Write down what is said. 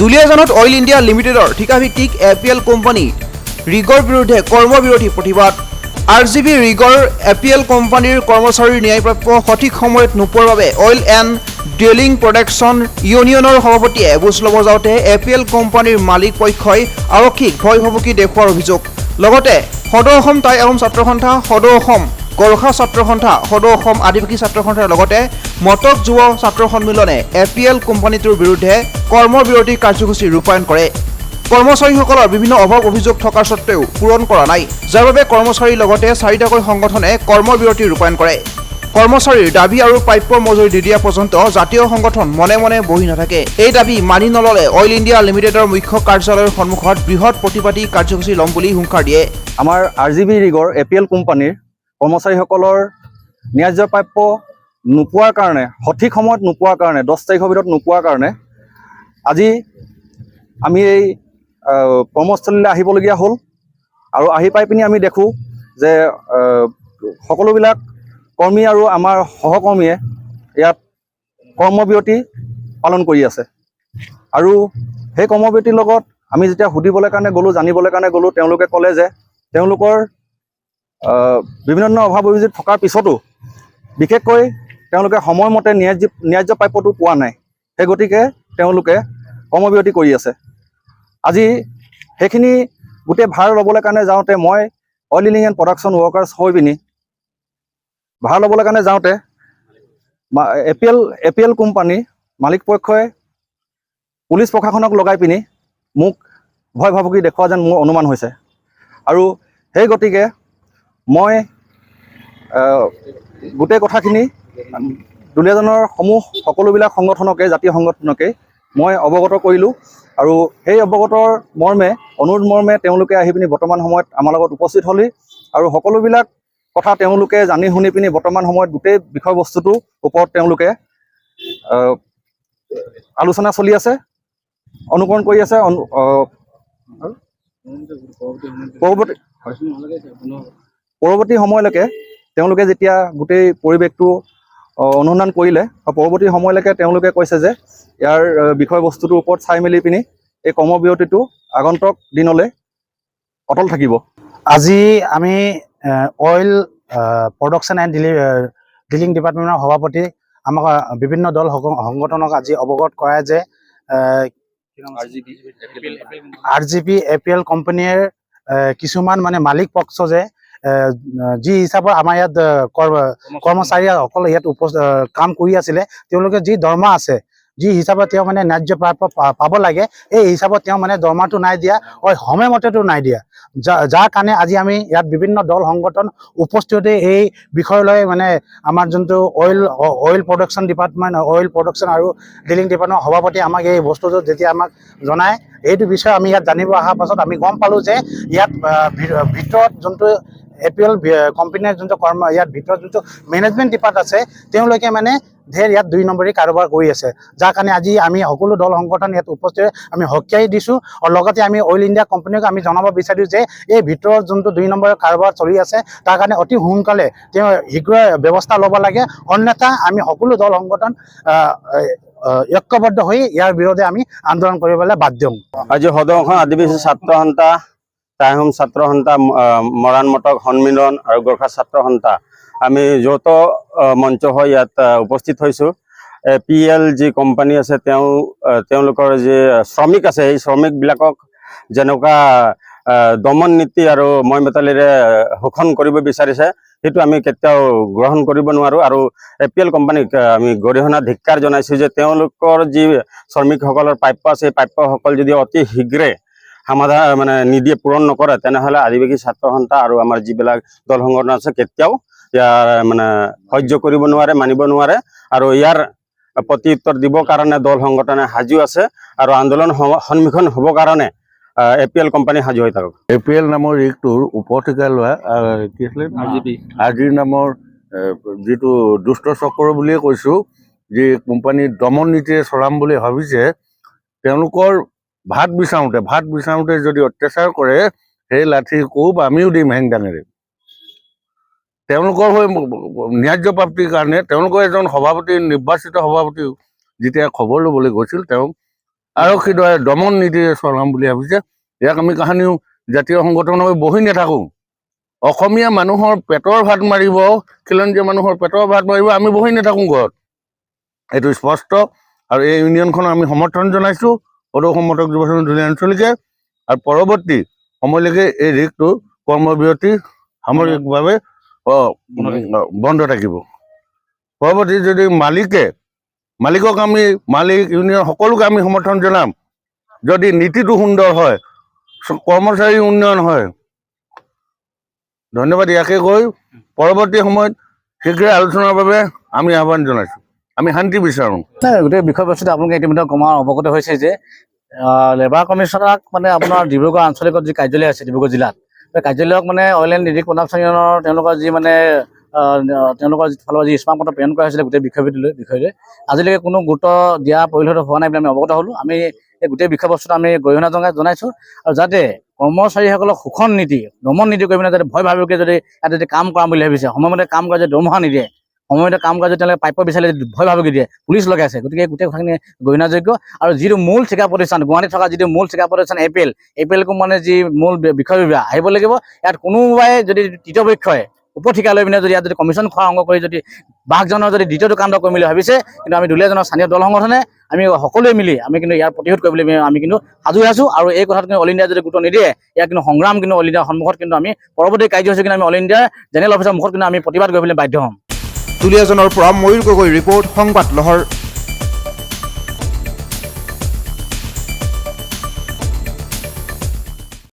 দুলিয়াজানত oil India লিমিটেডৰ ঠিকাভিত্তিক APL company ৰিগৰ বিৰুদ্ধে কৰ্মবিৰতি প্ৰতিবাদ। RGB ৰিগৰ এপিএল কোম্পানীৰ কৰ্মচাৰীৰ ন্যায়প্ৰাপ্য সঠিক সময়ত নোপোৱাৰ বাবে অইল এণ্ড ড্ৰিলিং প্ৰডাকশ্যন ইউনিয়নৰ সভাপতিয়ে বুজ ল'ব যাওঁতে এপিএল কোম্পানীৰ মালিক পক্ষই আৰক্ষীক ভয় ভাবুকি দেখুওৱাৰ অভিযোগ। লগতে সদৌ অসম টাই আহোম ছাত্ৰ সন্থা, সদৌ অসম গোৰ্খা ছাত্ৰ সন্থা, সদৌ অসম আদিবাসী ছাত্ৰ সন্থাৰ লগতে মটক যুৱ ছাত্ৰ সন্মিলনে এপিএল কোম্পানীটোৰ বিৰুদ্ধে কৰ্মবিৰতি কাৰ্যসূচী ৰূপায়ণ কৰে। কৰ্মচাৰীসকলৰ বিভিন্ন অভাৱ অভিযোগ থকাৰ সত্ত্বেও পূৰণ কৰা নাই, যাৰ বাবে কৰ্মচাৰীৰ লগতে 4টাকৈ সংগঠনে কৰ্মবিৰতি ৰূপায়ণ কৰে। কৰ্মচাৰীৰ দাবী আৰু প্ৰাপ্য মজুৰি দি দিয়া পৰ্যন্ত জাতীয় সংগঠন মনে মনে বহি নাথাকে। এই দাবী মানি নল'লে অইল ইণ্ডিয়া লিমিটেডৰ মুখ্য কাৰ্যালয়ৰ সন্মুখত বৃহৎ প্ৰতিবাদী কাৰ্যসূচী ল'ম বুলি হুংকাৰ দিয়ে। আমাৰ RGB ৰিগৰ এপিএল কোম্পানীৰ কৰ্মচাৰীসকলৰ ন্যায্য প্ৰাপ্য নোপোৱাৰ কাৰণে, সঠিক সময়ত নোপোৱাৰ কাৰণে, 10 তাৰিখৰ ভিতৰত নোপোৱাৰ কাৰণে আজি আমি এই কৰ্মস্থলীলৈ আহিবলগীয়া হ'ল। আৰু আহি পাই পিনি আমি দেখোঁ যে সকলোবিলাক কৰ্মী আৰু আমাৰ সহকৰ্মীয়ে ইয়াত কৰ্মবিৰতি পালন কৰি আছে। আৰু সেই কৰ্মবিৰতিৰ লগত আমি যেতিয়া সুধিবলৈ কাৰণে গ'লোঁ, জানিবলৈ কাৰণে গ'লোঁ, তেওঁলোকে ক'লে যে তেওঁলোকৰ বিভিন্ন অভাৱ অভিযোগ থকাৰ পিছতো বিশেষকৈ তেওঁলোকে সময়মতে ন্যায্য প্ৰাপ্যটো পোৱা নাই। সেই গতিকে তেওঁলোকে কৰ্মবিৰতি কৰি আছে। আজি সেইখিনি গোটেই ভাৰ ল'বলৈ কাৰণে যাওঁতে মই oil drilling and production workers হৈ পিনি ভাৰ ল'বলৈ কাৰণে যাওঁতে এপিএল কোম্পানী মালিক পক্ষই পুলিচ প্ৰশাসনক লগাই পিনি মোক ভয় ভাবুকি দেখুওৱা যেন মোৰ অনুমান হৈছে। আৰু সেই গতিকে মই গোটেই কথাখিনি দুলীয়াজানৰ সকলোবিলাক সংগঠনকে, জাতীয় সংগঠনকে মই অৱগত কৰিলোঁ। আৰু সেই অৱগতৰ অনুৰোধ মৰ্মে তেওঁলোকে আহি পিনি বৰ্তমান সময়ত আমাৰ লগত উপস্থিত হ'লি। আৰু সকলোবিলাক কথা তেওঁলোকে জানি শুনি পিনি বৰ্তমান সময়ত গোটেই বিষয়বস্তুটোৰ ওপৰত তেওঁলোকে আলোচনা চলি আছে, অনুকৰণ কৰি আছে। পৰৱৰ্তী সময়লৈকে তেওঁলোকে যেতিয়া গোটেই পৰিৱেশটো অনুসন্ধান কৰিলে, পৰৱৰ্তী সময়লৈকে তেওঁলোকে কৈছে যে ইয়াৰ বিষয়বস্তুটোৰ ওপৰত চাই মেলি পিনি এই কৰ্মবিৰতিটো আগন্তুক দিনলৈ অটল থাকিব। আজি আমি অইল প্ৰডাকশ্যন এণ্ড ড্ৰিলিং ডিপাৰ্টমেণ্টৰ সভাপতি আমাক বিভিন্ন দল সংগঠনক আজি অৱগত কৰায় যে RGB এপিএল কোম্পানীৰ কিছুমান মালিক পক্ষ যে যি হিচাপত আমাৰ ইয়াত কৰ্মচাৰীসকল ইয়াত কাম কৰি আছিলে, তেওঁলোকে যি দৰমহা আছে, যি হিচাপত তেওঁ ন্যায্য প্ৰাপ্য পাব লাগে, এই হিচাপত তেওঁ দৰমহাটো নাই দিয়া, সময়মতেতো নাই দিয়া। যাৰ কাৰণে আজি আমি ইয়াত বিভিন্ন দল সংগঠন উপস্থিততে এই বিষয় লৈ আমাৰ যোনটো oil production department, oil production আৰু ড্ৰিলিং ডিপাৰ্টমেণ্টৰ সভাপতি আমাক এই বস্তুটো যেতিয়া আমাক জনায়, এইটো বিষয়ে আমি ইয়াত জানিব অহাৰ পাছত আমি গম পালোঁ যে ইয়াত ভিতৰত যোনটো এপিএল কোম্পানীৰ যোনটো ইয়াত ভিতৰত যোনটো মেনেজমেণ্ট ডিপাৰ্ট আছে, তেওঁলোকে ধেৰ ইয়াত 2 নম্বৰী কাৰোবাৰ কৰি আছে। যাৰ কাৰণে আজি আমি সকলো দল সংগঠন ইয়াত উপস্থিত আমি সকীয়াই দিছোঁ। আৰু লগতে আমি অইল ইণ্ডিয়া কোম্পানীক আমি জনাব বিচাৰিছোঁ যে এই ভিতৰত যোনটো 2 নম্বৰৰ কাৰোবাৰ চলি আছে, তাৰ কাৰণে অতি সোনকালে তেওঁ শীঘ্ৰ ব্যৱস্থা ল'ব লাগে। অন্যথা আমি সকলো দল সংগঠন ঐক্যবদ্ধ হৈ ইয়াৰ বিৰুদ্ধে আমি আন্দোলন কৰিবলৈ বাধ্য হ'ম। আজি সদৌ অসম আদিবাসী ছাত্ৰ সন্থা, টাই আহোম ছাত্ৰ সন্থা, মৰাণ মটক সন্মিলন আৰু গোৰ্খা ছাত্ৰ সন্থা আমি যৌথ মঞ্চ হৈ ইয়াত উপস্থিত হৈছোঁ। এপিএল যি কোম্পানী আছে, তেওঁলোকৰ যি শ্ৰমিক আছে, সেই শ্ৰমিকবিলাকক যেনেকুৱা দমন নীতি আৰু মই মেতালিৰে শোষণ কৰিব বিচাৰিছে, সেইটো আমি কেতিয়াও গ্ৰহণ কৰিব নোৱাৰোঁ। আৰু এপিএল কোম্পানীক আমি গৰিহণা ধিক্কাৰ জনাইছোঁ যে তেওঁলোকৰ যি শ্ৰমিকসকলৰ প্ৰাপ্য আছে, সেই প্ৰাপ্যসকল যদি অতি শীঘ্ৰে সমাধান নিদিয়ে, পূৰণ নকৰে, তেনেহ'লে আদিবাসী ছাত্ৰ সন্থা আৰু আমাৰ যিবিলাক দল সংগঠন আছে কেতিয়াও ইয়াৰ সহ্য কৰিব নোৱাৰে, মানিব নোৱাৰে। আৰু ইয়াৰ প্ৰতি উত্তৰ দিবৰ কাৰণে দল সংগঠনে সাজু আছে আৰু আন্দোলন সন্মুখীন হ'বৰ কাৰণে এপিএল কোম্পানী সাজু হৈ থাকক। এপিএল নামৰ ৰিগটোৰ ওপৰত ঠিকা লোৱা কি আছিলে RGB নামৰ যিটো দুষ্ট চক্ৰ বুলিয়ে কৈছোঁ, যি কোম্পানী দমন নীতিৰে চলাম বুলি ভাবিছে, তেওঁলোকৰ ভাত বিচাৰোঁতে যদি অত্যাচাৰ কৰে, সেই লাঠি কোব আমিও দিম হেংদাঙেৰে। তেওঁলোকৰ হৈ ন্যায্য প্ৰাপ্তিৰ কাৰণে তেওঁলোকৰ এজন সভাপতি, নিৰ্বাচিত সভাপতি যেতিয়া খবৰ ল'বলৈ গৈছিল, তেওঁ আৰক্ষীৰ দ্বাৰা দমন নীতিৰে চলাম বুলি ভাবিছে। ইয়াক আমি কাহানিও জাতীয় সংগঠনলৈ বহি নাথাকোঁ। অসমীয়া মানুহৰ পেটৰ ভাত মাৰিব, খিলঞ্জীয়া মানুহৰ পেটৰ ভাত মাৰিব, আমি বহি নাথাকোঁ ঘৰত। এইটো স্পষ্ট। আৰু এই ইউনিয়নখনক আমি সমৰ্থন জনাইছোঁ, সদৌ সমৰ্থক যুৱ সংঘ ধুনীয়া আঞ্চলিকে। আৰু পৰৱৰ্তী সময়লৈকে এই ৰিগটো কৰ্মবিৰতি সামৰিকভাৱে বন্ধ থাকিব। পৰৱৰ্তী যদি মালিকক আমি মালিক ইউনিয়ন সকলোকে আমি সমৰ্থন জনাম। যদি নীতিটো সুন্দৰ হয়, কৰ্মচাৰী উন্নয়ন হয়। ধন্যবাদ। ইয়াকে কৈ পৰৱৰ্তী সময়ত শীঘ্ৰে আলোচনাৰ বাবে আমি আহ্বান জনাইছোঁ। আমি শান্তি বিচাৰোঁ। গোটেই বিষয়বস্তুটো আপোনালোকে ইতিমধ্যে অৱগত হৈছে যে লেবাৰ কমিশ্যনাৰক মানে আপোনাৰ ডিব্ৰুগড় আঞ্চলিকত যি কাৰ্যালয় আছে ডিব্ৰুগড় জিলাত, সেই কাৰ্যালয়ক মানে অইল এণ্ড নিৰিক প্ৰডাকশ্যন ইউনিয়নৰ তেওঁলোকৰ যি মানে তেওঁলোকৰ ফালৰ যি স্মাৰক পত্ৰ প্ৰেৰণ কৰা হৈছিলে গোটেই বিষয়টোলৈ আজিলৈকে কোনো গুৰুত্ব দিয়া পৰিলক্ষিত হোৱা নাই বুলি আমি অৱগত হ'লোঁ। আমি এই গোটেই বিষয়বস্তুটো আমি গৰিহণা জনাইছোঁ আৰু যাতে কৰ্মচাৰীসকলক শোষণ নীতি দমন নীতি কৰি পিনে যাতে ভয় ভাবিকে যদি ইয়াত যদি কাম কৰাম বুলি ভাবিছে, সময়মতে কাম কৰে যদি দৰমহা নিদিয়ে, সময়মতে কাম কৰে যদি তেওঁলোকে প্ৰাপ্য বিচাৰিলে ভয় ভাবি দিয়ে, পুলিচ লগাইছে। গতিকে গোটেই কথাখিনি গৰিহণাযোগ্য। আৰু যিটো মূল ঠিকা প্ৰতিষ্ঠান গুৱাহাটীত থকা যিটো মূল ঠিকা প্ৰতিষ্ঠান এপিএল কোম্পানীৰ যি মূল বিষয় বিভাগ আহিব লাগিব। ইয়াত কোনোবাই যদি তৃতীয় পক্ষই উপ ঠিকা লৈ পিনে যদি ইয়াত যদি কমিশ্যন খোৱা অংগ কৰি যদি বাঘজনৰ যদি দ্বিতীয়টো কাণ্ড কৰিম বুলি ভাবিছে, কিন্তু আমি দুলীয়াজনৰ স্থানীয় দল সংগঠনে আমি সকলোৱে মিলি আমি কিন্তু ইয়াৰ প্ৰতিৰোধ কৰিবলৈ আমি কিন্তু সাজু আছোঁ। আৰু এই কথাত কিন্তু অল ইণ্ডিয়া যদি গুৰুত্ব নিদিয়ে, ইয়াৰ কিন্তু সংগ্ৰাম কিন্তু অল ইণ্ডিয়াৰ সন্মুখত কিন্তু আমি পৰৱৰ্তী কাৰ্যসূচী কিন্তু আমি অল ইণ্ডিয়াৰ জেনেৰেল অফিচৰ মুখত কিন্তু আমি প্ৰতিবাদ কৰিবলৈ বাধ্য হ'ম। দুলীয়াজনৰ পৰা ময়ূৰ গগৈ ৰিপৰ্ট, সংবাদ লহৰ।